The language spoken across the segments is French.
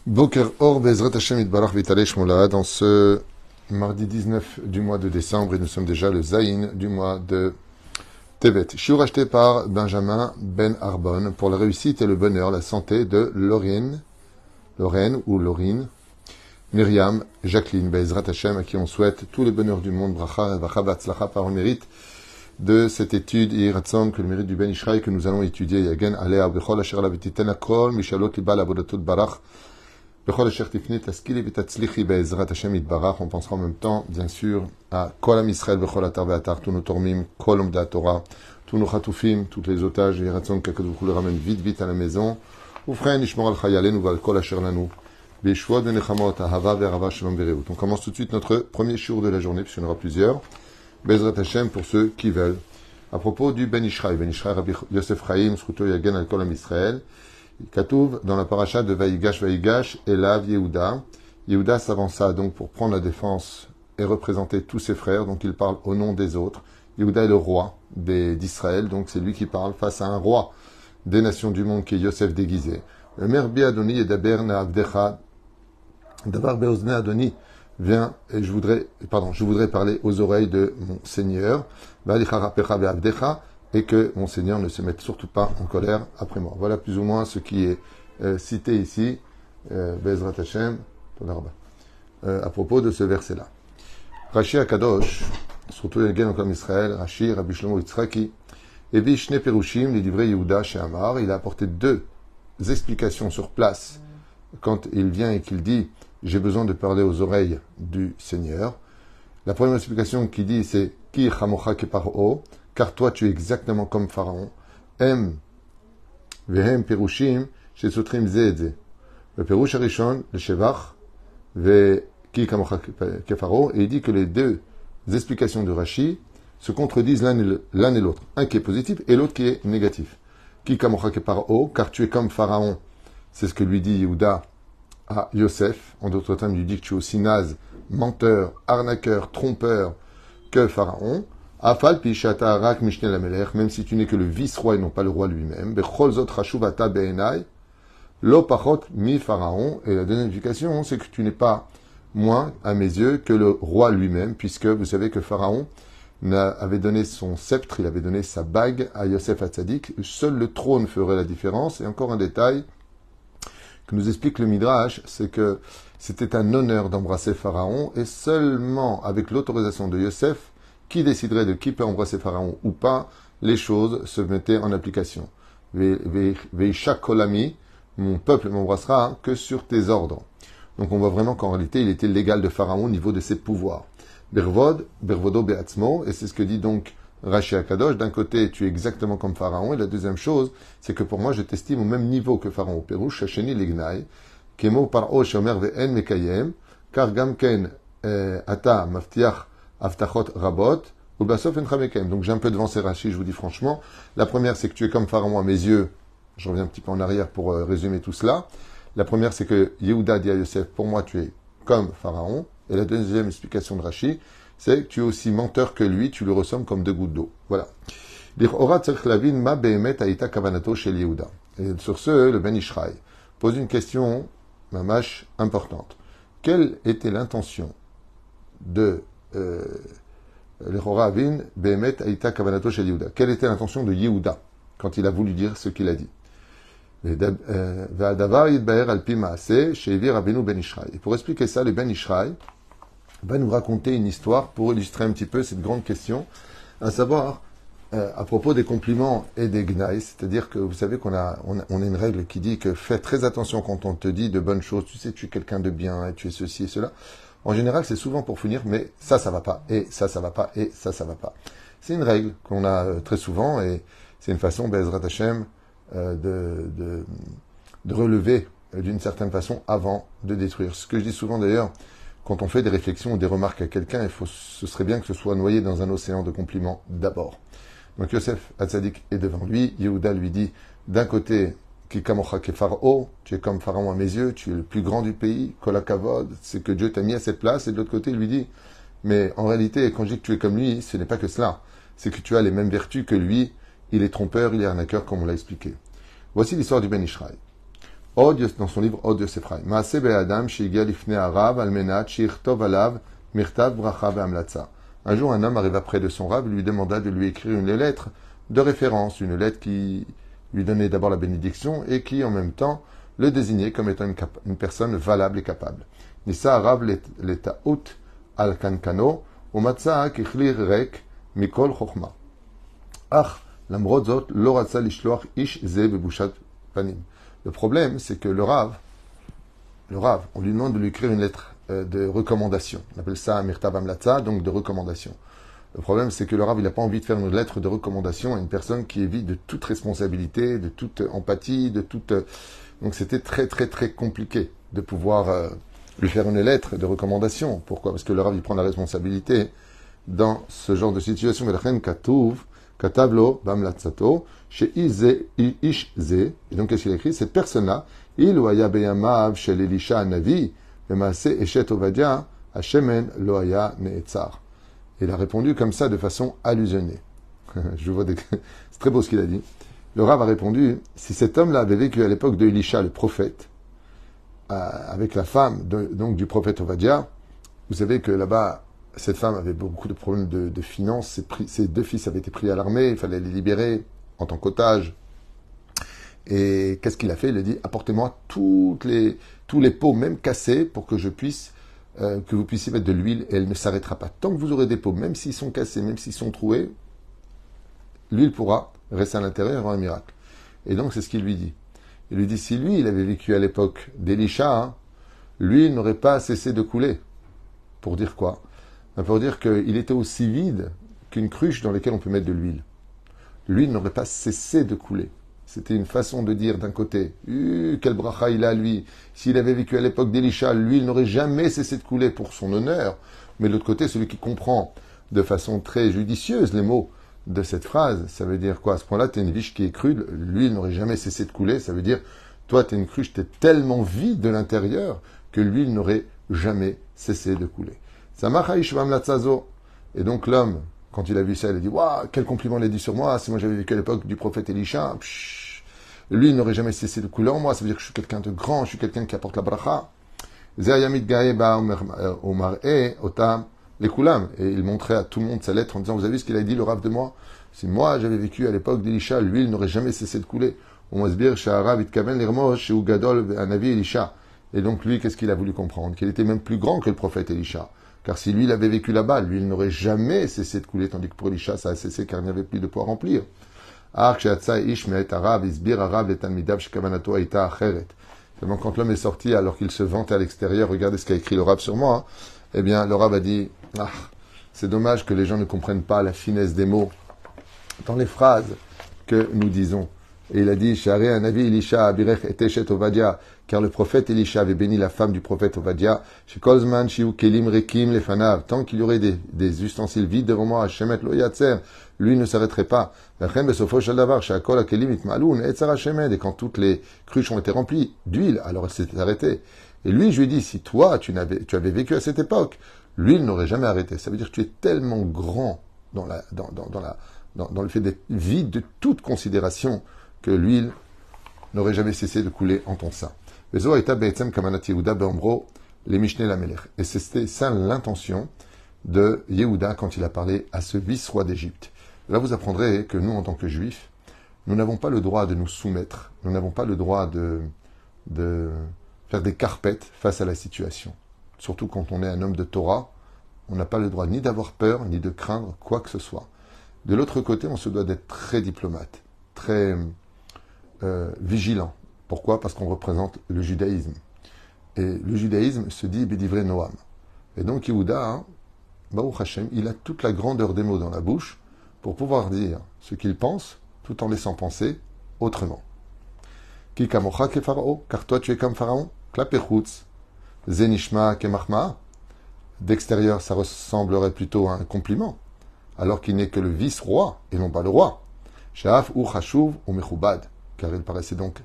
Boker Or Bezrat Hashem Itbarach Vitale Shmola, dans ce mardi 19 du mois de décembre, et nous sommes déjà le Zayin du mois de Tevet. Shiur acheté par Benjamin Ben Arbon pour la réussite et le bonheur, la santé de Lorraine ou Laurine, Myriam, Jacqueline, Bezrat Hashem, à qui on souhaite tout le bonheur du monde, Bracha, Vacha, Batzlacha, par le mérite de cette étude, et Ratzon, que le mérite du Ben Ishraï que nous allons étudier, Yagen, Alea, Bechol, Asher, La Vititen, Akol, Mishalot, Libal, Abodatot, Barach, Bechol, Asher, Tifnit, Askili, Vitatzlichi, Bezrat Hashem, Itbarach. On pensera en même temps, bien sûr, à Kol Am Israël, Bechol, Atar, Ve'atar, tous nos Tormim, Kol Omda Torah, tous nos Chatoufim, toutes les otages, et Ratzon, qu'Akadosh le ramène vite à la maison. Oufren, Ishmor al Chayalen, ou Val Kol, Asher, Lanou. Beshua de Nechamot, Ahava, Verava, Shalom, Vereut. On commence tout de suite notre premier shiur de la journée, puisqu'il y en aura plusieurs. Bezrat Hashem pour ceux qui veulent. À propos du Ben Ishraï, Rabbi Yosef Chaim, Sruto Yagen al Kol Am Israël, Katouv, dans la paracha de Vaïgash, Elav Yehuda. Yehuda s'avança donc pour prendre la défense et représenter tous ses frères, donc il parle au nom des autres. Yehuda est le roi d'Israël, donc c'est lui qui parle face à un roi des nations du monde qui est Yosef déguisé. Le Merbi Adoni et Daber Naavdecha, Davar Beozne Adoni, viens, et je voudrais parler aux oreilles de mon Seigneur, et que mon Seigneur ne se mette surtout pas en colère après moi. Voilà plus ou moins ce qui est cité ici, Bezrat Hashem, à propos de ce verset-là. Rashi Akadosh, surtout Yagen comme Israël, Rashi, Rabbi Shlomo Yitzhaki, et Vishne Perushim, les livrets Yehuda chez Amar, il a apporté deux explications sur place quand il vient et qu'il dit j'ai besoin de parler aux oreilles du Seigneur. La première explication qu'il dit, c'est Ki chamocha keparo, car toi tu es exactement comme Pharaon. Em vehem perushim chez sotrim ze. Le perush arishon, le shevach, ve ki chamocha keparo, et il dit que les deux explications de Rashi se contredisent l'un et l'autre. Un qui est positif et l'autre qui est négatif. Ki chamocha keparo, car tu es comme Pharaon. C'est ce que lui dit Yehuda à Yosef. En d'autres termes, il lui dit que tu es aussi naze, menteur, arnaqueur, trompeur que Pharaon. Afal pishata arak mishne lamelech, même si tu n'es que le vice-roi et non pas le roi lui-même. Bechol zot chashuvata beenai, lo pachot mi Pharaon. Et la deuxième indication, c'est que tu n'es pas moins à mes yeux que le roi lui-même, puisque vous savez que Pharaon avait donné son sceptre, il avait donné sa bague à Yosef Hatzadik. Seul le trône ferait la différence. Et encore un détail que nous explique le Midrash, c'est que c'était un honneur d'embrasser Pharaon, et seulement avec l'autorisation de Yosef, qui déciderait de qui peut embrasser Pharaon ou pas, les choses se mettaient en application. Veisha kolami, mon peuple m'embrassera que sur tes ordres. Donc on voit vraiment qu'en réalité, il était l'égal de Pharaon au niveau de ses pouvoirs. Bervodo beatzmo, et c'est ce que dit donc Rashi Akadosh. D'un côté, tu es exactement comme Pharaon, et la deuxième chose, c'est que pour moi, je t'estime au même niveau que Pharaon. Perush Hasheni Lignai, Kemo Paro Shomer Ve'en Mekayem, car Gamken Ata Maftiach Aftachot Rabot, ou Basof Encha Mekayem. Donc j'ai un peu devancé Rashi, je vous dis franchement. La première, c'est que tu es comme Pharaon à mes yeux. Je reviens un petit peu en arrière pour résumer tout cela. La première, c'est que Yehuda dit à Yosef, pour moi, tu es comme Pharaon. Et la deuxième explication de Rashi, c'est que tu es aussi menteur que lui, tu le ressembles comme deux gouttes d'eau. Voilà. Et sur ce, le Ben Ishraï pose une question, mamash, importante. Quelle était l'intention de l'Echoravin Behemet Aïta Kavanato Shel Yehuda? Quelle était l'intention de Yehuda quand il a voulu dire ce qu'il a dit? Et pour expliquer ça, le Ben Ishraï va nous raconter une histoire pour illustrer un petit peu cette grande question, à savoir à propos des compliments et des gnaïs, c'est-à-dire que vous savez qu'on a une règle qui dit que fais très attention quand on te dit de bonnes choses, tu sais, tu es quelqu'un de bien, et tu es ceci et cela. En général, c'est souvent pour finir, mais ça va pas, et ça va pas, et ça va pas. C'est une règle qu'on a très souvent, et c'est une façon, Bezrat Hashem, de relever d'une certaine façon avant de détruire. Ce que je dis souvent d'ailleurs, quand on fait des réflexions ou des remarques à quelqu'un, ce serait bien que ce soit noyé dans un océan de compliments d'abord. Donc Yosef Hatzadik est devant lui, Yehuda lui dit, d'un côté, Ki kamocha kepharo, tu es comme Pharaon à mes yeux, tu es le plus grand du pays, kolakavod, c'est que Dieu t'a mis à cette place, et de l'autre côté, il lui dit, mais en réalité, quand je dis que tu es comme lui, ce n'est pas que cela, c'est que tu as les mêmes vertus que lui, il est trompeur, il est arnaqueur, comme on l'a expliqué. Voici l'histoire du Ben Ishraï. dans son livre Od Yosef Chaim. Maase be'adam she'igia lifnei harav al menat she'ichtov alav mirtav bracha ve'amlatza. Un jour, un homme arriva près de son rave et lui demanda de lui écrire une lettre de référence, une lettre qui lui donnait d'abord la bénédiction et qui, en même temps, le désignait comme étant une personne valable et capable. Nissa harav letaut al kankano umatza kichlir rek mikol chokhma. Ach, למרות זאת, לא רצה לשלוח איש זה בבושת פנים. Le problème, c'est que le Rav, on lui demande de lui écrire une lettre de recommandation. On appelle ça Mirtav Amlatza, donc de recommandation. Le problème, c'est que le Rav, il n'a pas envie de faire une lettre de recommandation à une personne qui est vide de toute responsabilité, de toute empathie, de toute... Donc c'était très, très, très compliqué de pouvoir lui faire une lettre de recommandation. Pourquoi? Parce que le Rav, il prend la responsabilité dans ce genre de situation. Katablo bamlatzato chez ish ze. Et donc qu'est-ce qu'il a écrit? Cette personne-là, il waya beyamav shel Elisha navi bemaase eshet ovadia hashemen loaya neetzar. Il a répondu comme ça de façon allusionnée. C'est très beau ce qu'il a dit. Le Rav a répondu, si cet homme-là avait vécu à l'époque de Elisha, le prophète, avec la femme donc du prophète Ovadia, vous savez que là-bas, cette femme avait beaucoup de problèmes de finances. Ses deux fils avaient été pris à l'armée. Il fallait les libérer en tant qu'otages. Et qu'est-ce qu'il a fait? Il a dit, apportez-moi tous les pots, même cassés, pour que que vous puissiez mettre de l'huile et elle ne s'arrêtera pas. Tant que vous aurez des pots, même s'ils sont cassés, même s'ils sont troués, l'huile pourra rester à l'intérieur et avoir un miracle. Et donc, c'est ce qu'il lui dit. Il lui dit, si lui, il avait vécu à l'époque d'Élisha, l'huile n'aurait pas cessé de couler. Pour dire quoi? Pour dire qu'il était aussi vide qu'une cruche dans laquelle on peut mettre de l'huile. L'huile n'aurait pas cessé de couler. C'était une façon de dire d'un côté, quel bracha il a lui. S'il avait vécu à l'époque d'Élisha, l'huile n'aurait jamais cessé de couler pour son honneur. Mais de l'autre côté, celui qui comprend de façon très judicieuse les mots de cette phrase, ça veut dire quoi? À ce point-là, tu es une viche qui est crue, l'huile n'aurait jamais cessé de couler. Ça veut dire, toi, tu es une cruche, tu es tellement vide de l'intérieur que l'huile n'aurait jamais cessé de couler. Et donc l'homme, quand il a vu ça, il a dit, waouh, quel compliment il a dit sur moi, si moi j'avais vécu à l'époque du prophète Elisha, lui il n'aurait jamais cessé de couler en moi, ça veut dire que je suis quelqu'un de grand, je suis quelqu'un qui apporte la bracha. Et il montrait à tout le monde sa lettre en disant, vous avez vu ce qu'il a dit le Rav de moi? Si moi j'avais vécu à l'époque d'Elisha, l'huile n'aurait jamais cessé de couler. Et donc lui, qu'est-ce qu'il a voulu comprendre? Qu'il était même plus grand que le prophète Elisha. Car si lui, il avait vécu là-bas, lui, il n'aurait jamais cessé de couler, tandis que pour Elisha, ça a cessé car il n'y avait plus de poids à remplir. Seulement quand l'homme est sorti, alors qu'il se vantait à l'extérieur, regardez ce qu'a écrit le Rav sur moi, eh bien, le Rav a dit, c'est dommage que les gens ne comprennent pas la finesse des mots dans les phrases que nous disons. Et il a dit, Sha'arei Hanavi Elisha abirech et Eshet Ovadia, car le prophète Elisha avait béni la femme du prophète Ovadia, Shekolzman Shiu Kelim Rekim Lefanav, tant qu'il y aurait des ustensiles vides devant moi, Shemet Lo Yatzer, lui ne s'arrêterait pas. Et quand toutes les cruches ont été remplies d'huile, alors elle s'était arrêtée. Et lui, je lui ai dit, si toi, tu avais vécu à cette époque, l'huile n'aurait jamais arrêté. Ça veut dire que tu es tellement grand dans le fait d'être vide de toute considération que l'huile n'aurait jamais cessé de couler en ton sein. Et c'était ça l'intention de Yehuda quand il a parlé à ce vice-roi d'Égypte. Là, vous apprendrez que nous, en tant que juifs, nous n'avons pas le droit de nous soumettre, nous n'avons pas le droit de faire des carpettes face à la situation. Surtout quand on est un homme de Torah, on n'a pas le droit ni d'avoir peur, ni de craindre quoi que ce soit. De l'autre côté, on se doit d'être très diplomate, très vigilant. Pourquoi? Parce qu'on représente le judaïsme. Et le judaïsme se dit Bedivrei Noam. Et donc Yehuda, Baruch Hashem, il a toute la grandeur des mots dans la bouche pour pouvoir dire ce qu'il pense tout en laissant penser autrement. Ki kamocha ke Pharaon, car toi tu es comme Pharaon, klapechutz, zenishma ke machma. D'extérieur, ça ressemblerait plutôt à un compliment, alors qu'il n'est que le vice-roi et non pas le roi. Sha'af ou chashuv ou mechubad, car il paraissait donc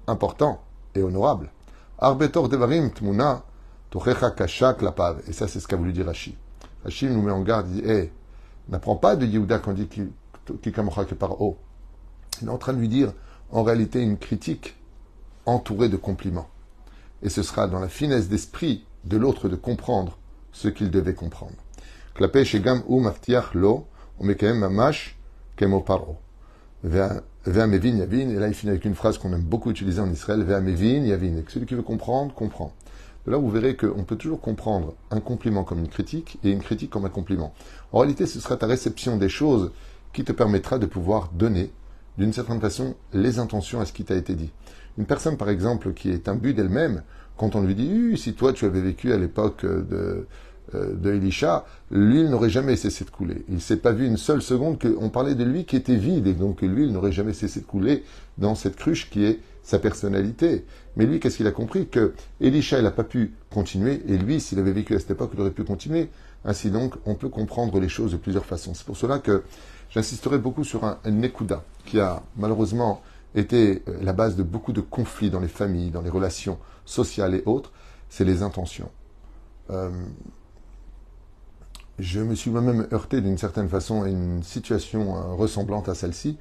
important et honorable. Arbetor devarim tmuna tochecha kasha klapav. Et ça, c'est ce qu'a voulu dire Rashi. Rashi nous met en garde, il dit, n'apprends pas de Yehuda quand il dit ki kamocha ke Paro. Il est en train de lui dire, en réalité, une critique entouré de compliments. Et ce sera dans la finesse d'esprit de l'autre de comprendre ce qu'il devait comprendre. Klape shegam ou maftiach lo, on met quand même mamash kemo paro. Ve'amevin yavin, et là il finit avec une phrase qu'on aime beaucoup utiliser en Israël, Ve'amevin yavin, et que celui qui veut comprendre, comprend. De là, vous verrez qu'on peut toujours comprendre un compliment comme une critique et une critique comme un compliment. En réalité, ce sera ta réception des choses qui te permettra de pouvoir donner, d'une certaine façon, les intentions à ce qui t'a été dit. Une personne, par exemple, qui est imbue d'elle-même, quand on lui dit « si toi tu avais vécu à l'époque de Elisha, l'huile n'aurait jamais cessé de couler. » Il ne s'est pas vu une seule seconde qu'on parlait de lui qui était vide, et donc l'huile n'aurait jamais cessé de couler dans cette cruche qui est sa personnalité. Mais lui, qu'est-ce qu'il a compris? Que Elisha, il n'a pas pu continuer, et lui, s'il avait vécu à cette époque, il aurait pu continuer. Ainsi donc, on peut comprendre les choses de plusieurs façons. C'est pour cela que j'insisterai beaucoup sur un nekuda, qui a malheureusement été la base de beaucoup de conflits dans les familles, dans les relations sociales et autres, c'est les intentions. Je me suis moi-même heurté d'une certaine façon à une situation ressemblante à celle-ci,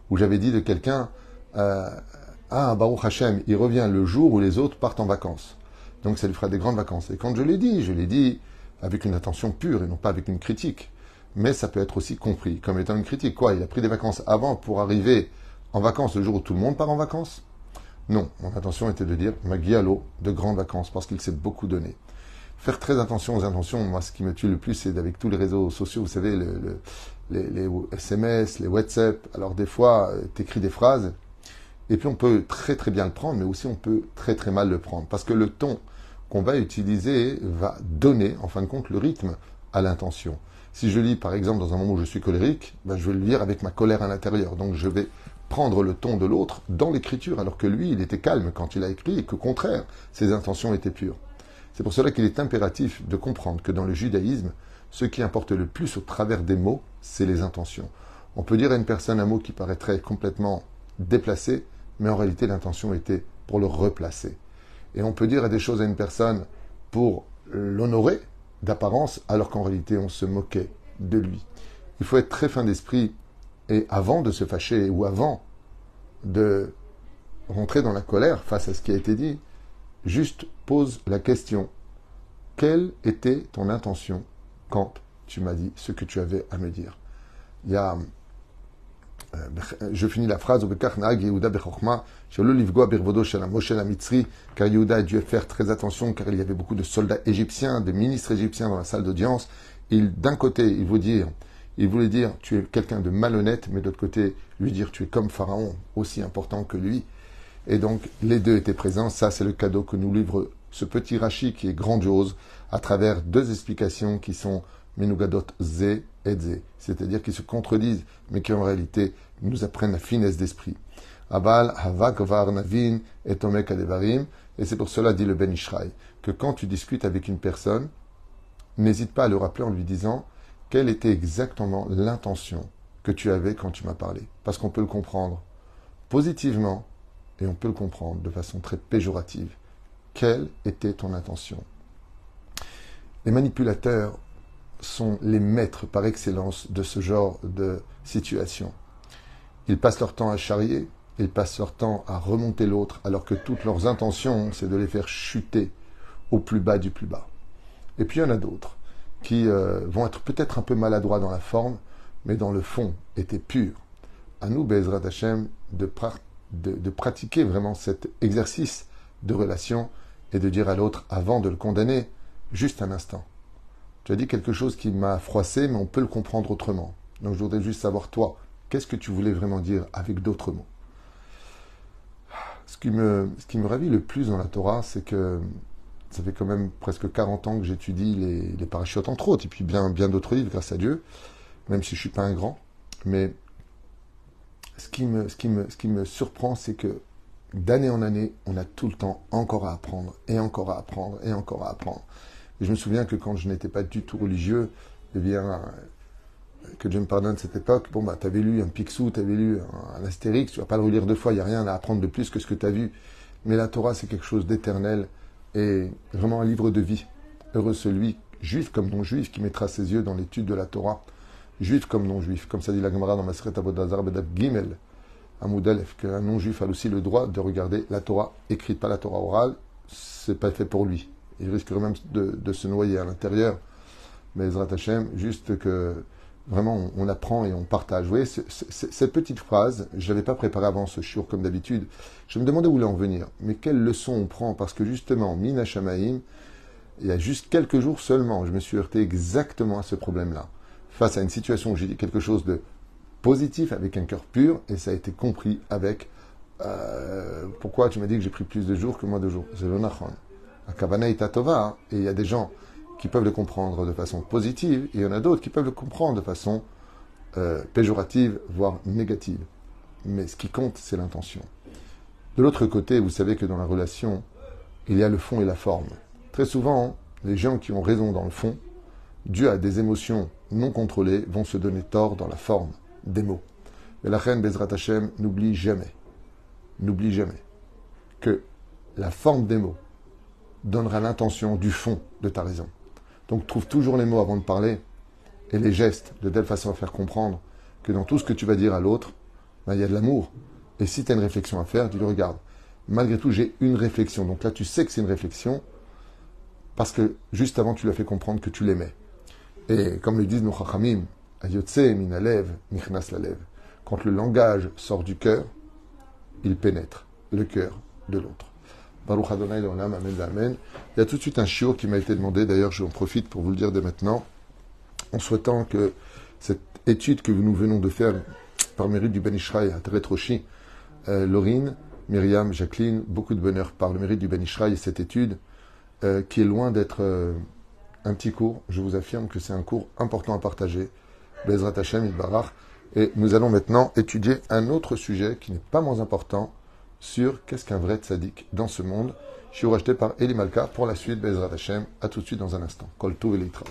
où j'avais dit de quelqu'un ah, Baruch Hashem, il revient le jour où les autres partent en vacances. Donc ça lui fera des grandes vacances. Et quand je l'ai dit avec une intention pure et non pas avec une critique. Mais ça peut être aussi compris comme étant une critique. Quoi, il a pris des vacances avant pour arriver en vacances le jour où tout le monde part en vacances? Non, mon intention était de dire Magialo, de grandes vacances, parce qu'il s'est beaucoup donné. Faire très attention aux intentions. Moi, ce qui me tue le plus, c'est avec tous les réseaux sociaux, vous savez, les SMS, les WhatsApp. Alors des fois, t'écris des phrases, et puis on peut très très bien le prendre, mais aussi on peut très très mal le prendre. Parce que le ton qu'on va utiliser va donner, en fin de compte, le rythme à l'intention. Si je lis, par exemple, dans un moment où je suis colérique, ben, je vais le lire avec ma colère à l'intérieur. Donc je vais prendre le ton de l'autre dans l'écriture, alors que lui, il était calme quand il a écrit, et qu'au contraire, ses intentions étaient pures. C'est pour cela qu'il est impératif de comprendre que dans le judaïsme, ce qui importe le plus au travers des mots, c'est les intentions. On peut dire à une personne un mot qui paraîtrait complètement déplacé, mais en réalité l'intention était pour le replacer. Et on peut dire des choses à une personne pour l'honorer d'apparence, alors qu'en réalité on se moquait de lui. Il faut être très fin d'esprit, et avant de se fâcher, ou avant de rentrer dans la colère face à ce qui a été dit, juste pose la question, quelle était ton intention quand tu m'as dit ce que tu avais à me dire? Il y a je finis la phrase, car Yehuda a dû faire très attention, car il y avait beaucoup de soldats égyptiens, de ministres égyptiens dans la salle d'audience. D'un côté, il voulait dire, tu es quelqu'un de malhonnête, mais d'autre côté, lui dire, tu es comme Pharaon, aussi important que lui. Et donc, les deux étaient présents. Ça, c'est le cadeau que nous livre ce petit Rashi qui est grandiose, à travers deux explications qui sont Menugadot Zé et Zé, c'est-à-dire qui se contredisent, mais qui en réalité nous apprennent la finesse d'esprit. Aval, Havak, Var, Navin, et Tomek Adevarim, et c'est pour cela, dit le Ben Ishraï, que quand tu discutes avec une personne, n'hésite pas à le rappeler en lui disant quelle était exactement l'intention que tu avais quand tu m'as parlé. Parce qu'on peut le comprendre positivement, et on peut le comprendre de façon très péjorative. Quelle était ton intention? Les manipulateurs sont les maîtres par excellence de ce genre de situation. Ils passent leur temps à charrier, ils passent leur temps à remonter l'autre, alors que toutes leurs intentions, c'est de les faire chuter au plus bas du plus bas. Et puis il y en a d'autres qui vont être peut-être un peu maladroits dans la forme, mais dans le fond étaient purs. À nous, Be'ezrat Hashem, de pratiquer vraiment cet exercice de relation et de dire à l'autre, avant de le condamner, juste un instant. Tu as dit quelque chose qui m'a froissé, mais on peut le comprendre autrement. Donc je voudrais juste savoir, toi, qu'est-ce que tu voulais vraiment dire avec d'autres mots? Ce qui me ravit le plus dans la Torah, c'est que ça fait quand même presque 40 ans que j'étudie les parachutes, entre autres, et puis bien d'autres livres, grâce à Dieu, même si je ne suis pas un grand. Mais ce qui me surprend, c'est que d'année en année, on a tout le temps encore à apprendre, et encore à apprendre, et encore à apprendre. Et je me souviens que quand je n'étais pas du tout religieux, eh bien, que Dieu me pardonne cette époque, bon, bah, tu avais lu un Picsou, tu avais lu un Astérix, tu vas pas le relire deux fois, il n'y a rien à apprendre de plus que ce que tu as vu. Mais la Torah, c'est quelque chose d'éternel et vraiment un livre de vie. Heureux celui, juif comme non-juif, qui mettra ses yeux dans l'étude de la Torah, juif comme non-juif. Comme ça dit la Gemara dans Maseret Avodah Zarah Bedaf Gimel, Hamoud Aleph, qu'un non-juif a aussi le droit de regarder la Torah écrite, pas la Torah orale, c'est pas fait pour lui. Il risquerait même de se noyer à l'intérieur. Mais Ezrat Hashem, juste que vraiment on apprend et on partage. Vous voyez, cette petite phrase, je ne l'avais pas préparée avant ce shiur comme d'habitude. Je me demandais où il en venir. Mais quelle leçon on prend? Parce que justement, Mina Shamaim, il y a juste quelques jours seulement, je me suis heurté exactement à ce problème-là. Face à une situation où j'ai dit quelque chose de positif avec un cœur pur, et ça a été compris avec pourquoi tu m'as dit que j'ai pris plus de jours que moins de jours. C'est le nachon. La kavana est tova, et il y a des gens qui peuvent le comprendre de façon positive, et il y en a d'autres qui peuvent le comprendre de façon péjorative, voire négative. Mais ce qui compte, c'est l'intention. De l'autre côté, vous savez que dans la relation, il y a le fond et la forme. Très souvent, les gens qui ont raison dans le fond, dû à des émotions non contrôlées, vont se donner tort dans la forme des mots. Mais la reine Bezrat Hashem n'oublie jamais que la forme des mots donnera l'intention du fond de ta raison. Donc trouve toujours les mots avant de parler et les gestes de telle façon à faire comprendre que dans tout ce que tu vas dire à l'autre, il y a de l'amour. Et si tu as une réflexion à faire, tu le regardes. Malgré tout, j'ai une réflexion. Donc là, tu sais que c'est une réflexion parce que juste avant, tu lui as fait comprendre que tu l'aimais. Et comme le disent nos chachamim, ayotse min alev nichnas lalev. Quand le langage sort du cœur, il pénètre le cœur de l'autre. Baruch Adonai Leolam, amen amen. Il y a tout de suite un shiur qui m'a été demandé, d'ailleurs j'en profite pour vous le dire dès maintenant, en souhaitant que cette étude que nous venons de faire par mérite du Ben Ishraï à Teret Roshi, Laurine, Myriam, Jacqueline, beaucoup de bonheur par le mérite du Ben Ishraï et cette étude qui est loin d'être un petit cours. Je vous affirme que c'est un cours important à partager. Bezrat Hashem Yitbarach. Et nous allons maintenant étudier un autre sujet qui n'est pas moins important sur qu'est-ce qu'un vrai tzaddik dans ce monde. Je suis racheté par Eli Malka pour la suite. Bezrat Hashem. À tout de suite dans un instant. Kol Tov et Litraot.